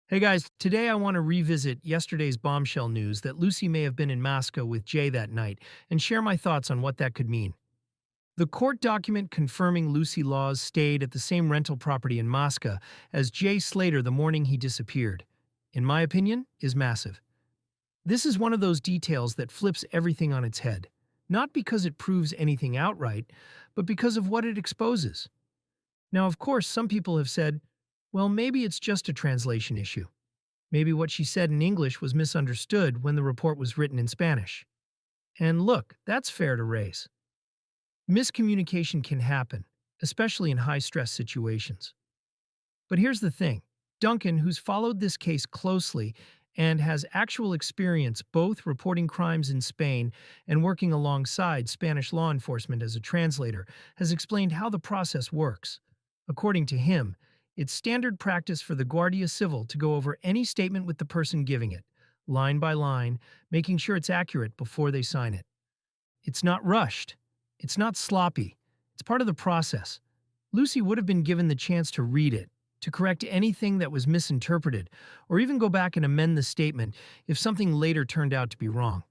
Hey guys, today I want to revisit yesterday's bombshell news that Lucy may have been in Masca with Jay that night and share my thoughts on what that could mean. The court document confirming Lucy Laws stayed at the same rental property in Masca as Jay Slater the morning he disappeared, in my opinion, is massive. This is one of those details that flips everything on its head, not because it proves anything outright, but because of what it exposes. Now, of course, some people have said, well, maybe it's just a translation issue. Maybe what she said in English was misunderstood when the report was written in Spanish. And look, that's fair to raise. Miscommunication can happen, especially in high-stress situations. But here's the thing. Duncan, who's followed this case closely and has actual experience both reporting crimes in Spain and working alongside Spanish law enforcement as a translator, has explained how the process works. According to him, it's standard practice for the Guardia Civil to go over any statement with the person giving it, line by line, making sure it's accurate before they sign it. It's not rushed. It's not sloppy. It's part of the process. Lucy would have been given the chance to read it, to correct anything that was misinterpreted, or even go back and amend the statement if something later turned out to be wrong.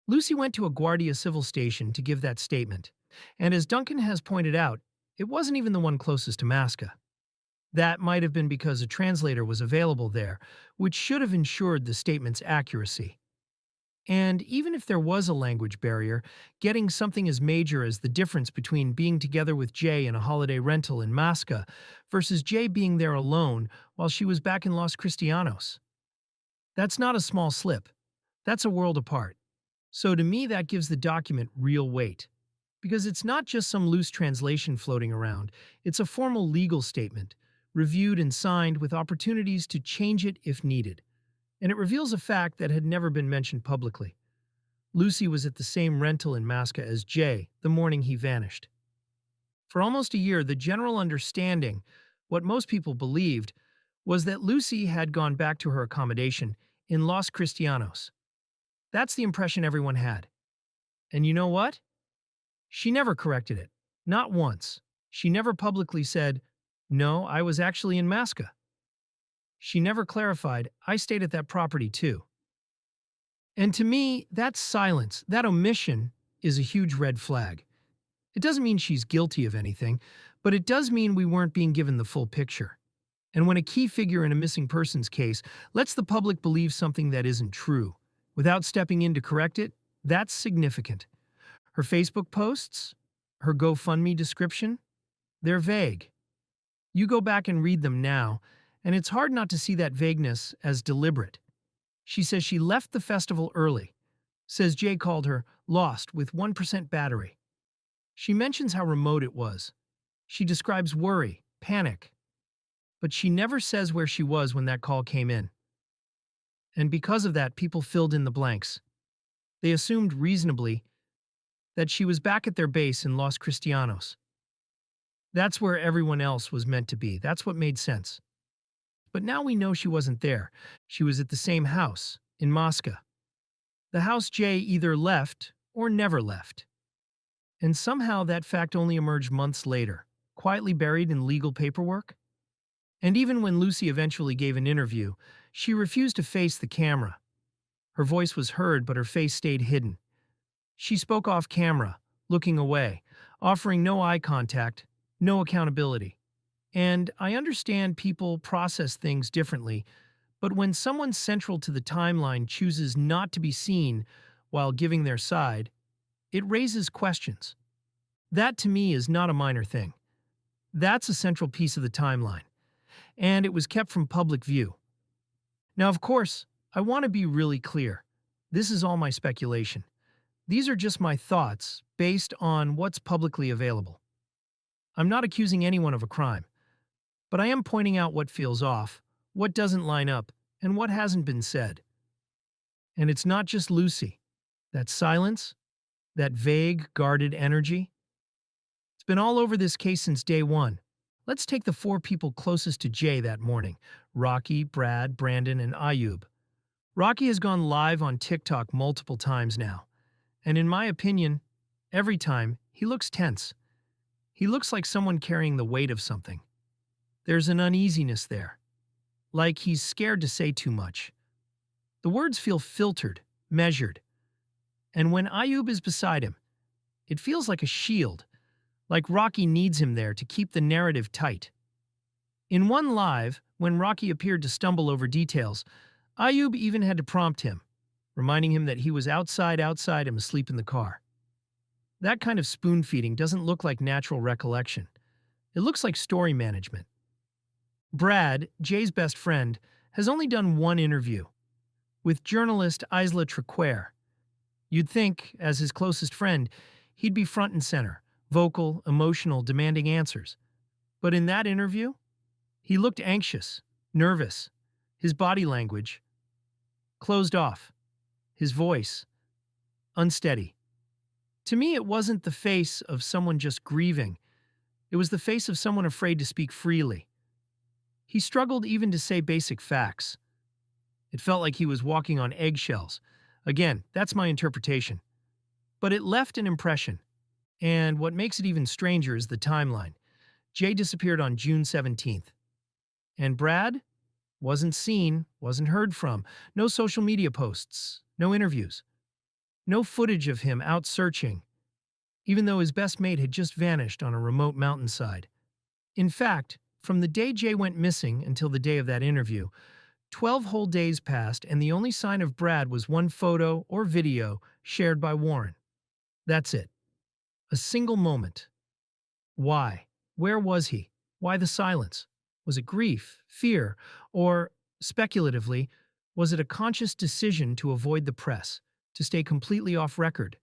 Lucy went to a Guardia Civil station to give that statement, and as Duncan has pointed out, it wasn't even the one closest to Masca. That might have been because a translator was available there, which should have ensured the statement's accuracy. And even if there was a language barrier, getting something as major as the difference between being together with Jay in a holiday rental in Masca versus Jay being there alone while she was back in Los Cristianos. That's not a small slip. That's a world apart. So to me, that gives the document real weight. Because it's not just some loose translation floating around, it's a formal legal statement, reviewed and signed with opportunities to change it if needed. And it reveals a fact that had never been mentioned publicly. Lucy was at the same rental in Masca as Jay the morning he vanished. For almost a year, the general understanding, what most people believed, was that Lucy had gone back to her accommodation in Los Cristianos. That's the impression everyone had. And you know what? She never corrected it. Not once. She never publicly said, "No, I was actually in Masca." She never clarified, "I stayed at that property too." And to me, that silence, that omission, is a huge red flag. It doesn't mean she's guilty of anything, but it does mean we weren't being given the full picture. And when a key figure in a missing persons case lets the public believe something that isn't true, without stepping in to correct it, that's significant. Her Facebook posts, her GoFundMe description, they're vague. You go back and read them now, and it's hard not to see that vagueness as deliberate. She says she left the festival early, says Jay called her lost with 1% battery. She mentions how remote it was. She describes worry, panic. But she never says where she was when that call came in. And because of that, people filled in the blanks. They assumed reasonably that she was back at their base in Los Cristianos. That's where everyone else was meant to be. That's what made sense. But now we know she wasn't there. She was at the same house, in Masca. The house Jay either left or never left. And somehow that fact only emerged months later, quietly buried in legal paperwork. And even when Lucy eventually gave an interview, she refused to face the camera. Her voice was heard, but her face stayed hidden. She spoke off camera, looking away, offering no eye contact, no accountability. And I understand people process things differently, but when someone central to the timeline chooses not to be seen while giving their side, it raises questions. That to me is not a minor thing. That's a central piece of the timeline, and it was kept from public view. Now, of course, I want to be really clear. This is all my speculation. These are just my thoughts based on what's publicly available. I'm not accusing anyone of a crime, but I am pointing out what feels off, what doesn't line up, and what hasn't been said. And it's not just Lucy. That silence, that vague, guarded energy, it's been all over this case since day one. Let's take the four people closest to Jay that morning: Rocky, Brad, Brandon, and Ayub. Rocky has gone live on TikTok multiple times now, and in my opinion, every time, he looks tense. He looks like someone carrying the weight of something. There's an uneasiness there. like he's scared to say too much. The words feel filtered, measured, and when Ayub is beside him, it feels like a shield, like Rocky needs him there to keep the narrative tight. In one live, when Rocky appeared to stumble over details, Ayub even had to prompt him, reminding him that he was outside and asleep in the car. That kind of spoon-feeding doesn't look like natural recollection. It looks like story management. Brad, Jay's best friend, has only done one interview, with journalist Isla Triquer. You'd think, as his closest friend, he'd be front and center, vocal, emotional, demanding answers. But in that interview, he looked anxious, nervous, his body language closed off, his voice unsteady. To me, it wasn't the face of someone just grieving. It was the face of someone afraid to speak freely. He struggled even to say basic facts. It felt like he was walking on eggshells. Again, that's my interpretation. But it left an impression. And what makes it even stranger is the timeline. Jay disappeared on June 17th. And Brad wasn't seen, wasn't heard from. No social media posts, no interviews. No footage of him out searching, even though his best mate had just vanished on a remote mountainside. In fact, from the day Jay went missing until the day of that interview, 12 whole days passed and the only sign of Brad was one photo or video shared by Warren. That's it. A single moment. Why? Where was he? Why the silence? Was it grief, fear, or, speculatively, was it a conscious decision to avoid the press, to stay completely off record?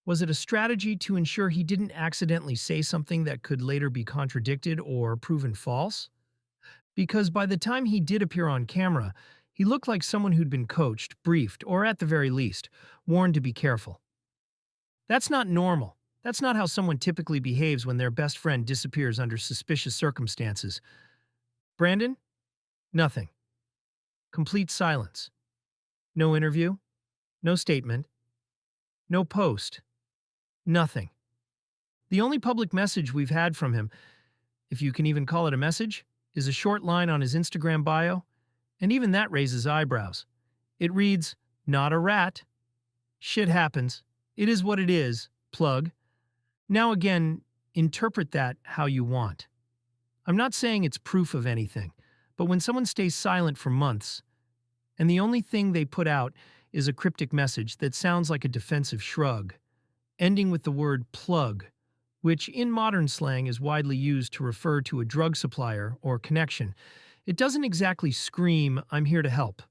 Was it a strategy to ensure he didn't accidentally say something that could later be contradicted or proven false? Because by the time he did appear on camera, he looked like someone who'd been coached, briefed, or at the very least, warned to be careful. That's not normal. That's not how someone typically behaves when their best friend disappears under suspicious circumstances. Brandon? Nothing. Complete silence. No interview. No statement. No post. Nothing. The only public message we've had from him, if you can even call it a message, is a short line on his Instagram bio, and even that raises eyebrows. It reads, "Not a rat. Shit happens. It is what it is. Plug." Now again, interpret that how you want. I'm not saying it's proof of anything, but when someone stays silent for months, and the only thing they put out is a cryptic message that sounds like a defensive shrug, ending with the word plug, which in modern slang is widely used to refer to a drug supplier or connection, it doesn't exactly scream, "I'm here to help."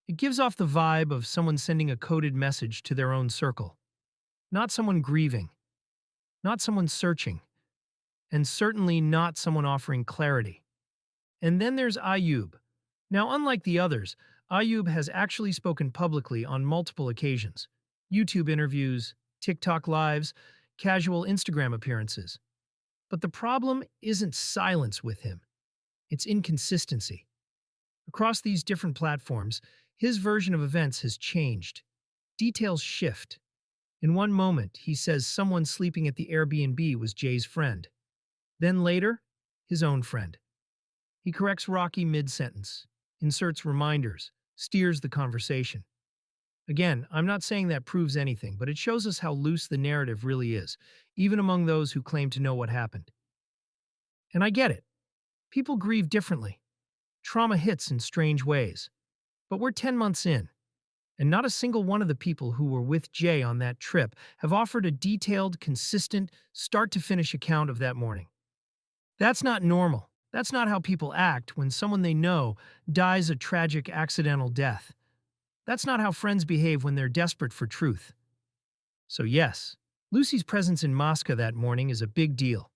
It gives off the vibe of someone sending a coded message to their own circle. Not someone grieving. Not someone searching. And certainly not someone offering clarity. And then there's Ayub. Now, unlike the others, Ayub has actually spoken publicly on multiple occasions. YouTube interviews, TikTok lives, casual Instagram appearances. But the problem isn't silence with him. It's inconsistency. Across these different platforms, his version of events has changed. Details shift. In one moment, he says someone sleeping at the Airbnb was Jay's friend. Then later, his own friend. He corrects Rocky mid-sentence, inserts reminders, steers the conversation. Again, I'm not saying that proves anything, but it shows us how loose the narrative really is, even among those who claim to know what happened. And I get it. People grieve differently. Trauma hits in strange ways. But we're 10 months in, and not a single one of the people who were with Jay on that trip have offered a detailed, consistent, start-to-finish account of that morning. That's not normal. That's not how people act when someone they know dies a tragic accidental death. That's not how friends behave when they're desperate for truth. So yes, Lucy's presence in Masca that morning is a big deal,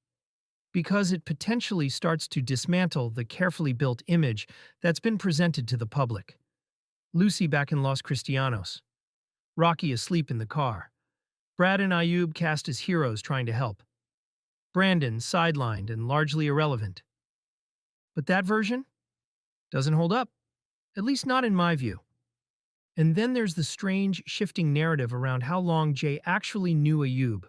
because it potentially starts to dismantle the carefully built image that's been presented to the public. Lucy back in Los Cristianos. Rocky asleep in the car. Brad and Ayub cast as heroes trying to help. Brandon sidelined and largely irrelevant. But that version doesn't hold up, at least not in my view. And then there's the strange, shifting narrative around how long Jay actually knew Ayub.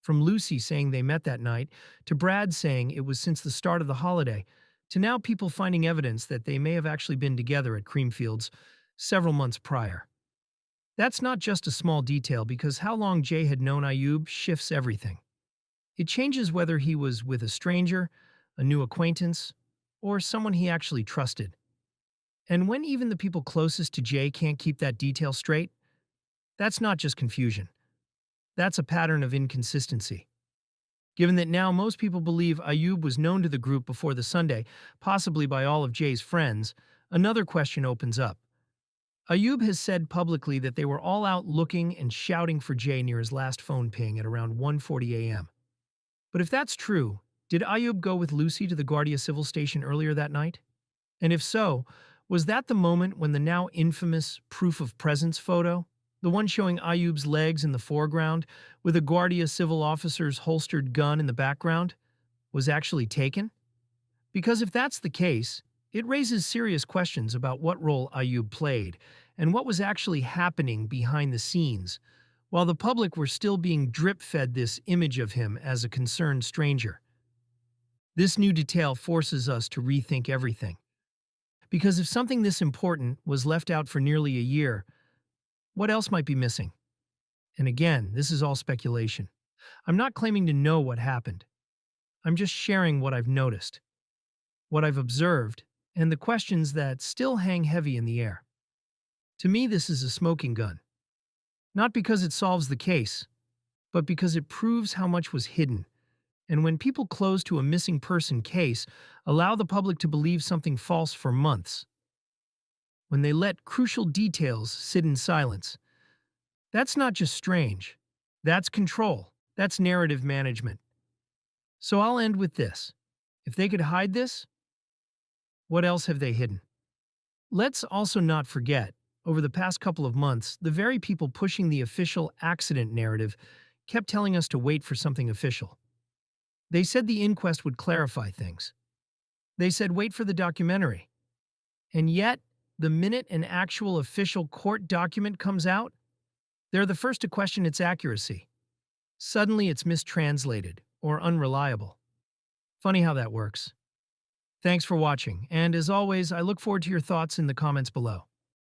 From Lucy saying they met that night, to Brad saying it was since the start of the holiday, to now people finding evidence that they may have actually been together at Creamfields several months prior. That's not just a small detail because how long Jay had known Ayub shifts everything. It changes whether he was with a stranger, a new acquaintance, or someone he actually trusted. And when even the people closest to Jay can't keep that detail straight, that's not just confusion. That's a pattern of inconsistency. Given that now most people believe Ayub was known to the group before the Sunday, possibly by all of Jay's friends, another question opens up. Ayub has said publicly that they were all out looking and shouting for Jay near his last phone ping at around 1:40 a.m. But if that's true, did Ayub go with Lucy to the Guardia Civil Station earlier that night? And if so, was that the moment when the now infamous proof of presence photo, the one showing Ayub's legs in the foreground with a Guardia Civil officer's holstered gun in the background, was actually taken? Because if that's the case, it raises serious questions about what role Ayub played and what was actually happening behind the scenes, while the public were still being drip-fed this image of him as a concerned stranger. This new detail forces us to rethink everything. Because if something this important was left out for nearly a year, what else might be missing? And again, this is all speculation. I'm not claiming to know what happened. I'm just sharing what I've noticed, what I've observed, and the questions that still hang heavy in the air. To me, this is a smoking gun. Not because it solves the case, but because it proves how much was hidden. And when people close to a missing person case, allow the public to believe something false for months, when they let crucial details sit in silence, that's not just strange. That's control. That's narrative management. So I'll end with this. If they could hide this, what else have they hidden? Let's also not forget, over the past couple of months, the very people pushing the official accident narrative kept telling us to wait for something official. They said the inquest would clarify things. They said wait for the documentary. And yet, the minute an actual official court document comes out, they're the first to question its accuracy. Suddenly it's mistranslated or unreliable. Funny how that works. Thanks for watching, and as always, I look forward to your thoughts in the comments below.